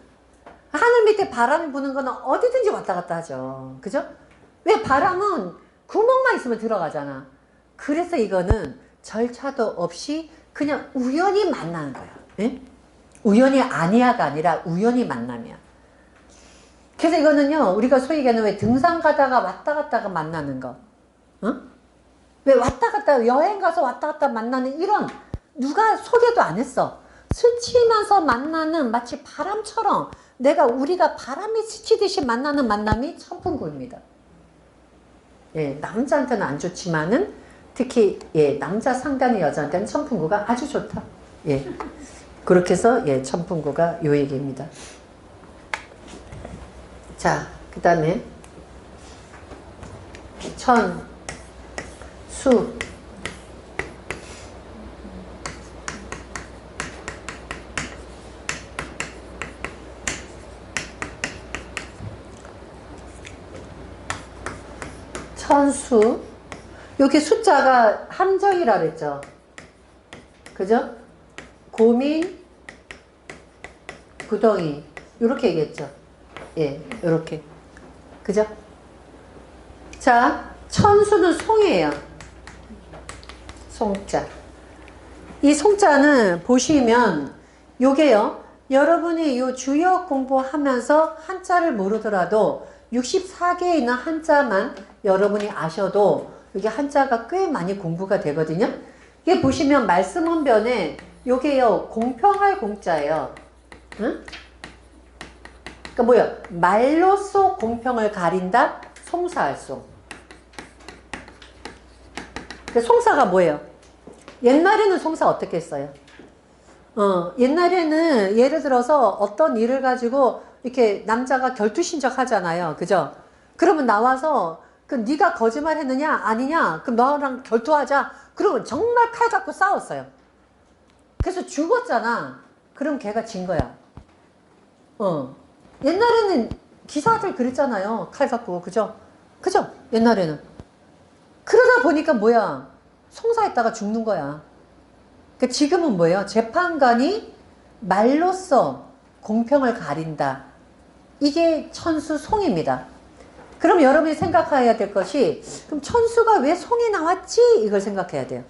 [SPEAKER 1] 하늘 밑에 바람이 부는 거는 어디든지 왔다 갔다 하죠. 그죠? 왜 바람은 구멍만 있으면 들어가잖아. 그래서 이거는 절차도 없이 그냥 우연히 만나는 거야. 예? 우연이 아니야가 아니라 우연히 만남이야. 그래서 이거는요, 우리가 소위 얘기하는 왜 등산 가다가 왔다 갔다가 만나는 거. 어? 왜 왔다 갔다, 여행 가서 왔다 갔다 만나는 이런, 누가 소개도 안 했어. 스치면서 만나는 마치 바람처럼 우리가 바람이 스치듯이 만나는 만남이 천풍구입니다. 예, 남자한테는 안 좋지만은 특히 예, 남자 상간의 여자한테는 천풍구가 아주 좋다. 예. 그렇게 해서 예, 천풍구가 요 얘기입니다. 자, 그 다음에 천수 천수 여기 숫자가 함정이라 그랬죠. 그죠? 고민 구덩이 이렇게 얘기했죠. 예, 이렇게 그죠? 자, 천수는 송이에요. 송자. 이 송자는 보시면 요게요. 여러분이 요 주역 공부하면서 한자를 모르더라도 64개에 있는 한자만 여러분이 아셔도 이게 한자가 꽤 많이 공부가 되거든요. 이게 보시면 말씀원변에 요게요. 공평할 공자예요. 응? 그러니까 뭐야? 말로써 공평을 가린다. 송사할송. 그 송사가 뭐예요? 옛날에는 송사 어떻게 했어요? 옛날에는 예를 들어서 어떤 일을 가지고 이렇게 남자가 결투신적 하잖아요. 그죠? 그러면 나와서 그 네가 거짓말 했느냐 아니냐 그럼 너랑 결투하자. 그러면 정말 칼 갖고 싸웠어요. 그래서 죽었잖아. 그럼 걔가 진 거야. 옛날에는 기사들 그랬잖아요. 칼 갖고. 그죠? 그죠? 옛날에는. 그러다 보니까 뭐야? 송사했다가 죽는 거야. 그러니까 지금은 뭐예요? 재판관이 말로써 공평을 가린다. 이게 천수 송입니다. 그럼 여러분이 생각해야 될 것이 그럼 천수가 왜 송이 나왔지? 이걸 생각해야 돼요.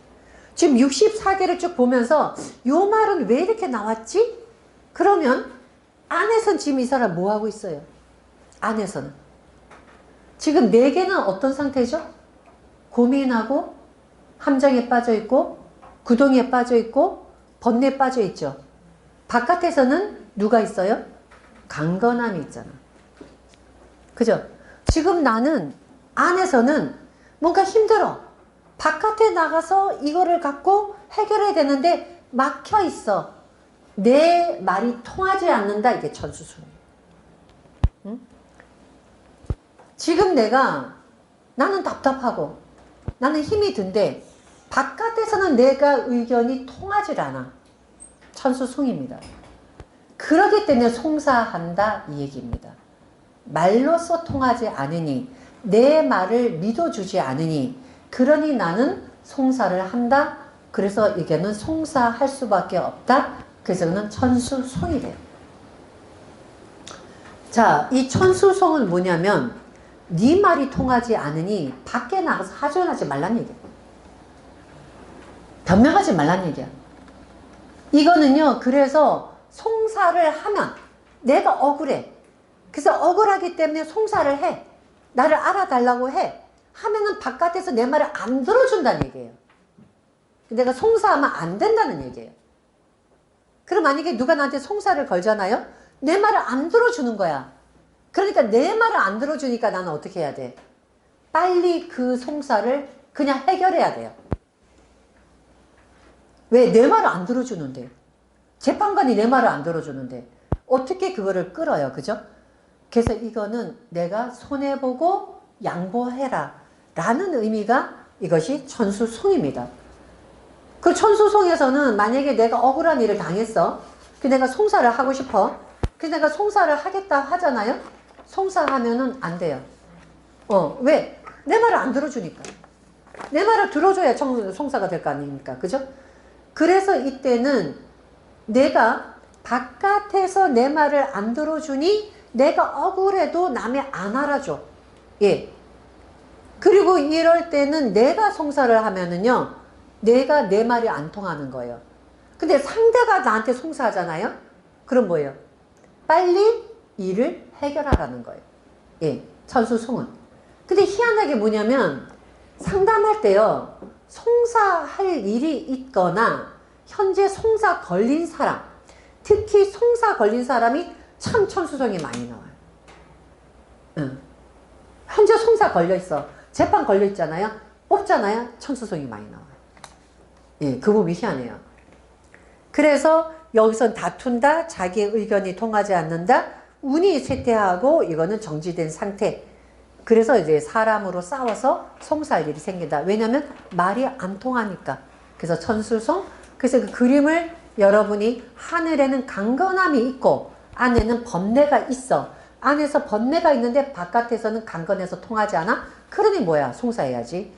[SPEAKER 1] 지금 64개를 쭉 보면서 요 말은 왜 이렇게 나왔지? 그러면 안에선 지금 이 사람 뭐 하고 있어요? 안에서는. 지금 4개는 어떤 상태죠? 고민하고 함정에 빠져 있고 구덩이에 빠져 있고 번뇌에 빠져 있죠. 바깥에서는 누가 있어요? 강건함이 있잖아. 그죠? 지금 나는 안에서는 뭔가 힘들어. 바깥에 나가서 이거를 갖고 해결해야 되는데 막혀 있어. 내 말이 통하지 않는다. 이게 천수순이에요. 응? 지금 나는 답답하고 나는 힘이 든데 바깥에서는 내가 의견이 통하지 않아. 천수송입니다. 그렇기 때문에 송사한다 이 얘기입니다. 말로써 통하지 않으니 내 말을 믿어주지 않으니 그러니 나는 송사를 한다. 그래서 이게는 송사할 수밖에 없다. 그래서 그는 천수송이 돼요. 자, 이 천수송은 뭐냐면 네 말이 통하지 않으니 밖에 나가서 하소연하지 말란 얘기야. 변명하지 말란 얘기야. 이거는요. 그래서 송사를 하면 내가 억울해. 그래서 억울하기 때문에 송사를 해. 나를 알아달라고 해. 하면은 바깥에서 내 말을 안 들어준다는 얘기예요. 내가 송사하면 안 된다는 얘기예요. 그럼 만약에 누가 나한테 송사를 걸잖아요. 내 말을 안 들어주는 거야. 그러니까 내 말을 안 들어주니까 나는 어떻게 해야 돼? 빨리 그 송사를 그냥 해결해야 돼요. 왜? 내 말을 안 들어주는데. 재판관이 내 말을 안 들어주는데 어떻게 그거를 끌어요. 그죠? 그래서 이거는 내가 손해보고 양보해라 라는 의미가 이것이 천수송입니다. 그 천수송에서는 만약에 내가 억울한 일을 당했어. 그 내가 송사를 하고 싶어. 그래서 내가 송사를 하겠다 하잖아요. 송사하면은 안 돼요. 왜? 내 말을 안 들어주니까. 내 말을 들어줘야 송사가 될 거 아닙니까? 그죠? 그래서 이때는 내가 바깥에서 내 말을 안 들어주니 내가 억울해도 남이 안 알아줘. 예. 그리고 이럴 때는 내가 송사를 하면은요, 내가 내 말이 안 통하는 거예요. 근데 상대가 나한테 송사하잖아요? 그럼 뭐예요? 빨리 일을 해결하라는 거예요. 예. 천수송은. 근데 희한하게 뭐냐면, 상담할 때요, 송사할 일이 있거나, 현재 송사 걸린 사람, 특히 송사 걸린 사람이 참 천수성이 많이 나와요. 응. 현재 송사 걸려있어. 재판 걸려있잖아요. 뽑잖아요. 천수성이 많이 나와요. 예, 그 부분이 희한해요. 그래서 여기선 다툰다, 자기의 의견이 통하지 않는다, 운이 쇠퇴하고 이거는 정지된 상태. 그래서 이제 사람으로 싸워서 송사할 일이 생긴다. 왜냐면 말이 안 통하니까. 그래서 천수성. 그래서 그 그림을 여러분이 하늘에는 강건함이 있고 안에는 번뇌가 있어. 안에서 번뇌가 있는데 바깥에서는 강건해서 통하지 않아? 그러니 뭐야? 송사해야지.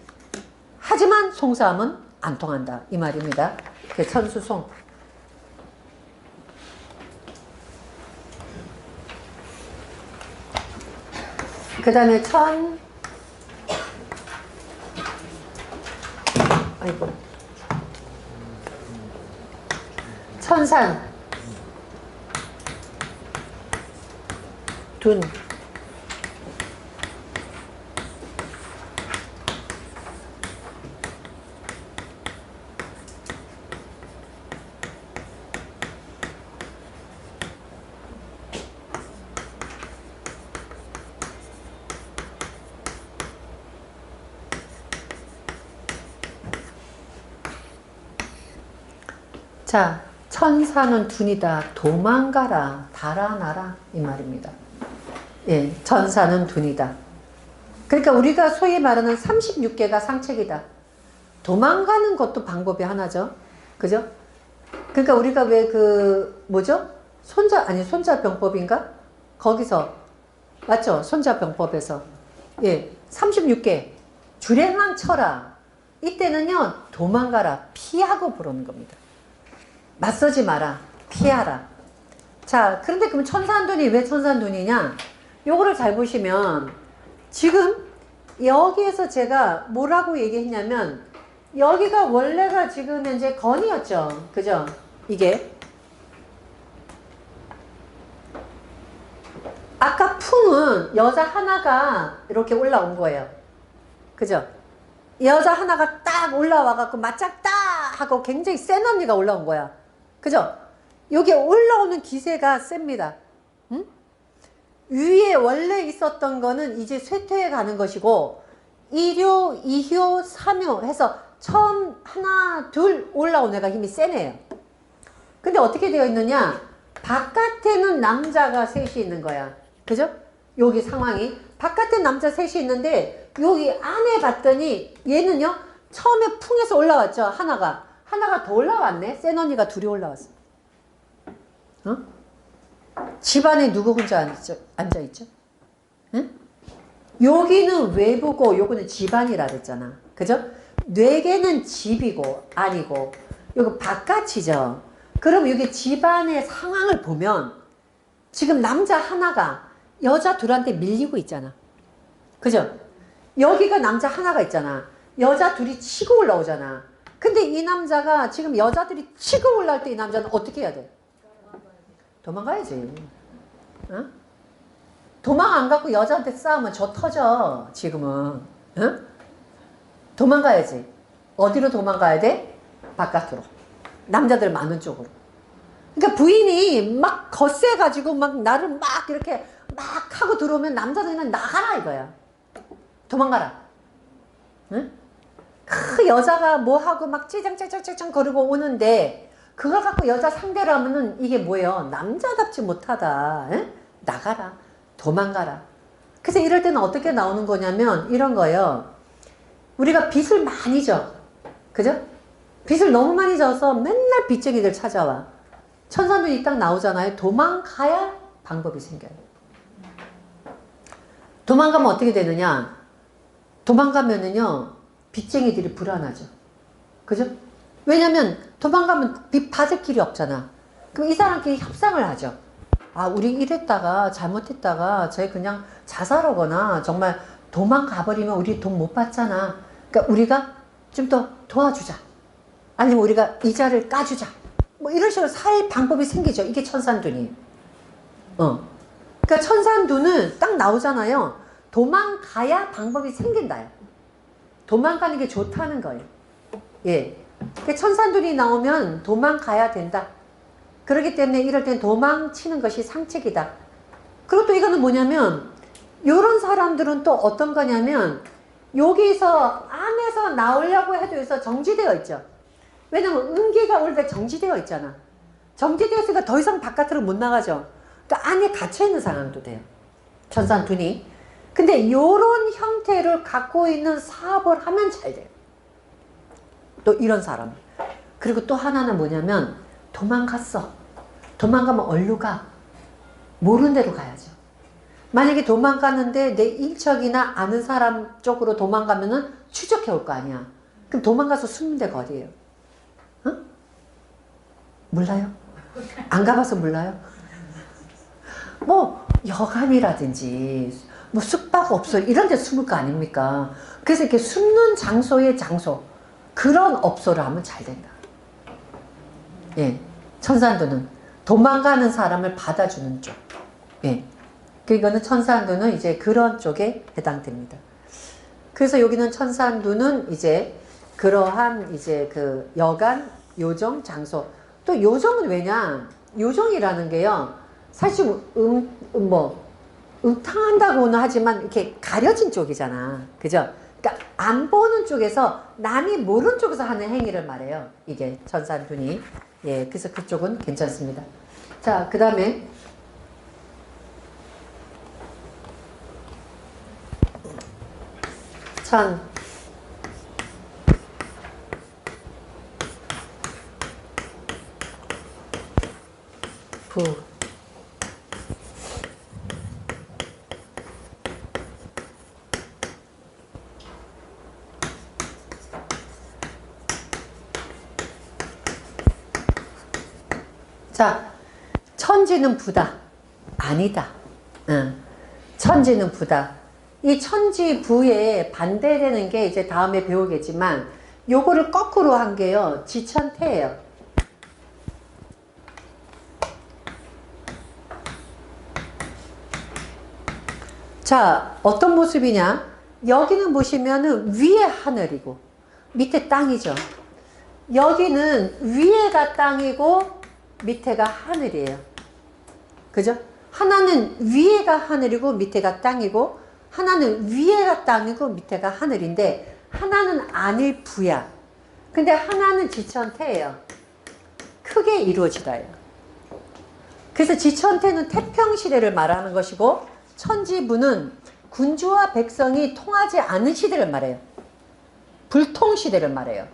[SPEAKER 1] 하지만 송사하면 안 통한다. 이 말입니다. 그 천수송. 그 다음에 천산, 둔. 자, 천사는 둔이다. 도망가라. 달아나라. 이 말입니다. 예, 천사는 둔이다. 그러니까 우리가 소위 말하는 36개가 상책이다. 도망가는 것도 방법이 하나죠. 그죠? 그러니까 우리가 왜 뭐죠? 손자병법인가? 거기서, 맞죠? 손자병법에서. 예, 36개. 주랭랑 쳐라. 이때는요, 도망가라. 피하고 부르는 겁니다. 맞서지 마라. 피하라. 자, 그런데 그럼 천산둔이 왜 천산둔이냐? 요거를 잘 보시면 지금 여기에서 제가 뭐라고 얘기했냐면 여기가 원래가 지금 현재 건이었죠. 그죠? 이게 아까 풍은 여자 하나가 이렇게 올라온 거예요. 그죠? 여자 하나가 딱 올라와갖고 맞짝 딱 하고 굉장히 센 언니가 올라온 거야. 그죠? 여기 올라오는 기세가 셉니다. 응? 위에 원래 있었던 거는 이제 쇠퇴해 가는 것이고 1효, 2효, 3효 해서 처음 하나, 둘 올라온 애가 힘이 세네요. 근데 어떻게 되어 있느냐? 바깥에는 남자가 셋이 있는 거야. 그죠? 여기 상황이. 바깥에 남자 셋이 있는데 여기 안에 봤더니 얘는요. 처음에 풍에서 올라왔죠. 하나가 더 올라왔네. 센 언니가 둘이 올라왔어. 어? 집안에 누구 혼자 앉아있죠? 응? 여기는 외부고 요거는 집안이라 그랬잖아. 그죠? 뇌계는 집이고 아니고 요거 바깥이죠. 그럼 여기 집안의 상황을 보면 지금 남자 하나가 여자 둘한테 밀리고 있잖아. 그죠? 여기가 남자 하나가 있잖아. 여자 둘이 치고 올라오잖아. 근데 이 남자가 지금 여자들이 치고 올라올 때 이 남자는 어떻게 해야 돼? 도망가야지. 어? 도망 안 갖고 여자한테 싸우면 저 터져. 지금은. 어? 도망가야지. 어디로 도망가야 돼? 바깥으로. 남자들 많은 쪽으로. 그러니까 부인이 막 거세가지고 막 나를 막 이렇게 막 하고 들어오면 남자들은 나가라 이거야. 도망가라. 응? 그 여자가 뭐 하고 막 찌장찌장찌장 거리고 오는데 그걸 갖고 여자 상대로 하면은 이게 뭐예요? 남자답지 못하다. 응? 나가라. 도망가라. 그래서 이럴 때는 어떻게 나오는 거냐면 이런 거예요. 우리가 빚을 많이 져. 그죠? 빚을 너무 많이 져서 맨날 빚쟁이들 찾아와. 천산둔이 딱 나오잖아요. 도망가야 방법이 생겨요. 도망가면 어떻게 되느냐? 도망가면은요, 빚쟁이들이 불안하죠. 그죠? 왜냐면 도망가면 빚 받을 길이 없잖아. 그럼 이 사람끼리 협상을 하죠. 아, 우리 이랬다가 잘못했다가 저희 그냥 자살하거나 정말 도망가버리면 우리 돈 못 받잖아. 그러니까 우리가 좀 더 도와주자. 아니면 우리가 이자를 까주자. 뭐 이런 식으로 살 방법이 생기죠. 이게 천산둔이. 그러니까 천산둔은 딱 나오잖아요. 도망가야 방법이 생긴다요. 도망가는 게 좋다는 거예요. 예. 그러니까 천산둔이 나오면 도망가야 된다. 그렇기 때문에 이럴 땐 도망치는 것이 상책이다. 그리고 또 이거는 뭐냐면 이런 사람들은 또 어떤 거냐면 여기서 안에서 나오려고 해도 여기서 정지되어 있죠. 왜냐면 음기가 원래 정지되어 있잖아. 정지되어 있으니까 더 이상 바깥으로 못 나가죠. 그러니까 안에 갇혀있는 사람도 돼요. 천산둔이. 근데 이런 형태를 갖고 있는 사업을 하면 잘 돼요. 또 이런 사람. 그리고 또 하나는 뭐냐면 도망갔어. 도망가면 어디로 가? 모르는 데로 가야죠. 만약에 도망가는데 내 인척이나 아는 사람 쪽으로 도망가면은 추적해 올 거 아니야. 그럼 도망가서 숨는 데가 어디예요? 응? 몰라요? 안 가봐서 몰라요? 뭐 여관이라든지 뭐 숙박업소 이런 데 숨을 거 아닙니까? 그래서 이렇게 숨는 장소의 장소 그런 업소를 하면 잘 된다. 예, 천산두는 도망가는 사람을 받아주는 쪽. 예, 이거는 천산두는 이제 그런 쪽에 해당됩니다. 그래서 여기는 천산두는 이제 그러한 이제 그 여관, 요정, 장소. 또 요정은 왜냐? 요정이라는 게요. 사실 음탕한다고는 하지만 이렇게 가려진 쪽이잖아. 그죠? 그러니까 안 보는 쪽에서 남이 모르는 쪽에서 하는 행위를 말해요. 이게 천산둔이. 예, 그래서 그쪽은 괜찮습니다. 자, 그 다음에 천 부 자, 천지는 부다. 아니다. 천지는 부다. 이 천지부에 반대되는 게 이제 다음에 배우겠지만 요거를 거꾸로 한 게요. 지천태예요. 자, 어떤 모습이냐? 여기는 보시면은 위에 하늘이고 밑에 땅이죠. 여기는 위에가 땅이고 밑에가 하늘이에요. 그죠? 하나는 위에가 하늘이고 밑에가 땅이고 하나는 위에가 땅이고 밑에가 하늘인데 하나는 안일부야. 근데 하나는 지천태예요. 크게 이루어지다예요. 그래서 지천태는 태평시대를 말하는 것이고 천지부는 군주와 백성이 통하지 않은 시대를 말해요. 불통시대를 말해요.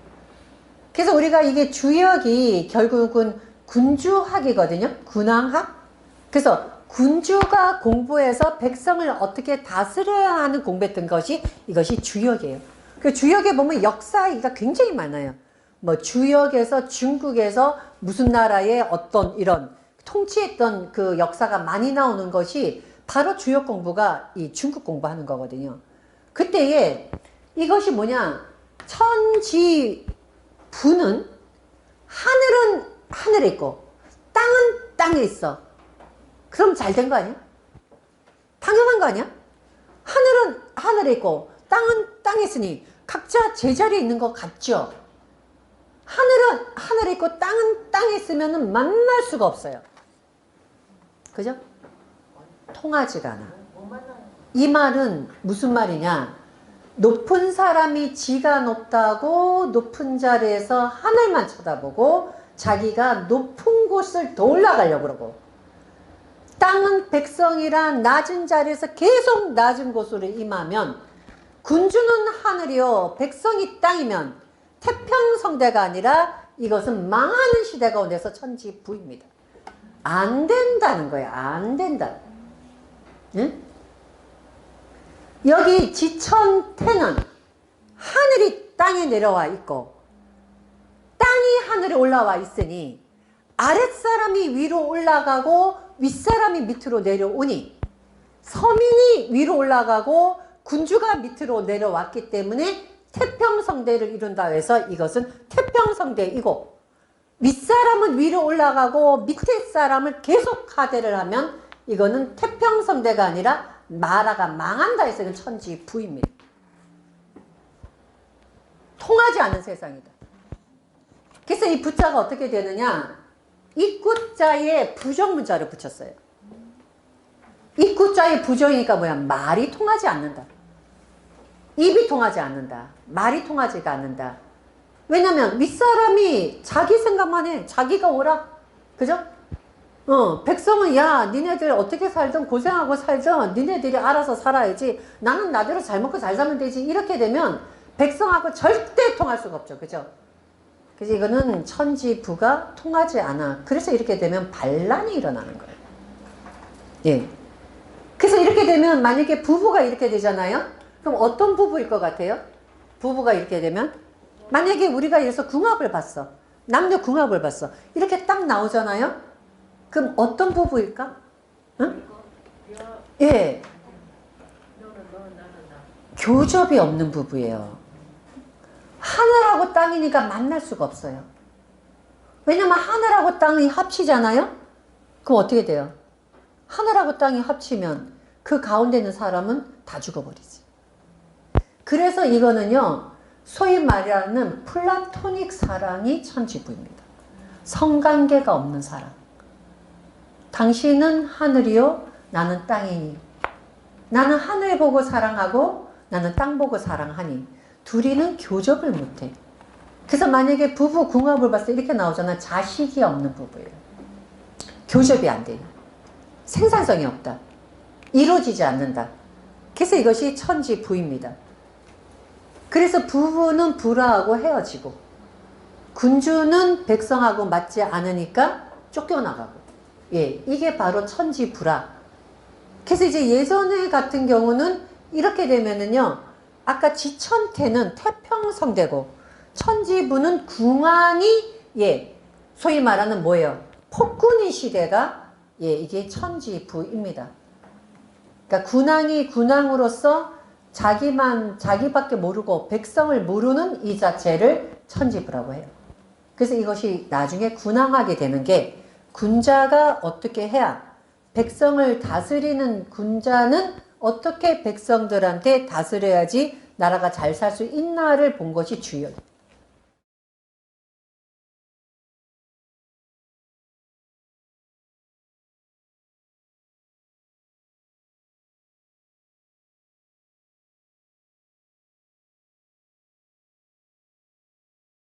[SPEAKER 1] 그래서 우리가 이게 주역이 결국은 군주학이거든요. 군왕학. 그래서 군주가 공부해서 백성을 어떻게 다스려야 하는 공부했던 것이 이것이 주역이에요. 그 주역에 보면 역사가 굉장히 많아요. 뭐 주역에서 중국에서 무슨 나라의 어떤 이런 통치했던 그 역사가 많이 나오는 것이 바로 주역 공부가 이 중국 공부하는 거거든요. 그때에 이것이 뭐냐? 천지부는 하늘은 하늘에 있고 땅은 땅에 있어. 그럼 잘 된 거 아니야? 당연한 거 아니야? 하늘은 하늘에 있고 땅은 땅에 있으니 각자 제자리에 있는 것 같죠? 하늘은 하늘에 있고 땅은 땅에 있으면 만날 수가 없어요. 그죠? 통하지가 않아. 이 말은 무슨 말이냐? 높은 사람이 지가 높다고 높은 자리에서 하늘만 쳐다보고 자기가 높은 곳을 더 올라가려고 그러고 땅은 백성이란 낮은 자리에서 계속 낮은 곳으로 임하면 군주는 하늘이요 백성이 땅이면 태평성대가 아니라 이것은 망하는 시대 가운데서 천지부입니다. 안 된다는 거예요. 안 된다. 응? 여기 지천태는 하늘이 땅에 내려와 있고 땅이 하늘에 올라와 있으니 아랫사람이 위로 올라가고 윗사람이 밑으로 내려오니 서민이 위로 올라가고 군주가 밑으로 내려왔기 때문에 태평성대를 이룬다 해서 이것은 태평성대이고, 윗사람은 위로 올라가고 밑에 사람을 계속 하대를 하면 이거는 태평성대가 아니라 나라가 망한다 해서 이건 천지부입니다. 통하지 않는 세상이다. 그래서 이 부자가 어떻게 되느냐, 입구자에 부정문자를 붙였어요. 입구자에 부정이니까 뭐야, 말이 통하지 않는다. 입이 통하지 않는다. 말이 통하지가 않는다. 왜냐면 윗사람이 자기 생각만 해. 자기가 오라. 그죠? 백성은 야 니네들 어떻게 살든 고생하고 살든 니네들이 알아서 살아야지, 나는 나대로 잘 먹고 잘 살면 되지, 이렇게 되면 백성하고 절대 통할 수가 없죠. 그죠? 그래서 이거는 천지부가 통하지 않아. 그래서 이렇게 되면 반란이 일어나는 거예요. 예. 그래서 이렇게 되면 만약에 부부가 이렇게 되잖아요. 그럼 어떤 부부일 것 같아요? 부부가 이렇게 되면 만약에 우리가 이래서 궁합을 봤어. 남녀 궁합을 봤어. 이렇게 딱 나오잖아요. 그럼 어떤 부부일까? 응? 예. 교접이 없는 부부예요. 하늘하고 땅이니까 만날 수가 없어요. 왜냐면 하늘하고 땅이 합치잖아요. 그럼 어떻게 돼요? 하늘하고 땅이 합치면 그 가운데 있는 사람은 다 죽어버리지. 그래서 이거는요, 소위 말하는 플라토닉 사랑이 천지부입니다. 성관계가 없는 사랑. 당신은 하늘이요, 나는 땅이니. 나는 하늘 보고 사랑하고 나는 땅 보고 사랑하니. 둘이는 교접을 못해. 그래서 만약에 부부 궁합을 봤을 때 이렇게 나오잖아. 자식이 없는 부부예요. 교접이 안 돼요. 생산성이 없다. 이루어지지 않는다. 그래서 이것이 천지부입니다. 그래서 부부는 불화하고 헤어지고, 군주는 백성하고 맞지 않으니까 쫓겨나가고, 예, 이게 바로 천지부라. 그래서 이제 예전에 같은 경우는 이렇게 되면은요, 아까 지천태는 태평성대고 천지부는 궁왕이, 예, 소위 말하는 뭐예요? 폭군인 시대가, 예, 이게 천지부입니다. 그러니까 군왕이 군왕으로서 자기밖에 모르고 백성을 모르는 이 자체를 천지부라고 해요. 그래서 이것이 나중에 군왕하게 되는 게, 군자가 어떻게 해야, 백성을 다스리는 군자는 어떻게 백성들한테 다스려야지 나라가 잘 살 수 있나를 본 것이 주요해요.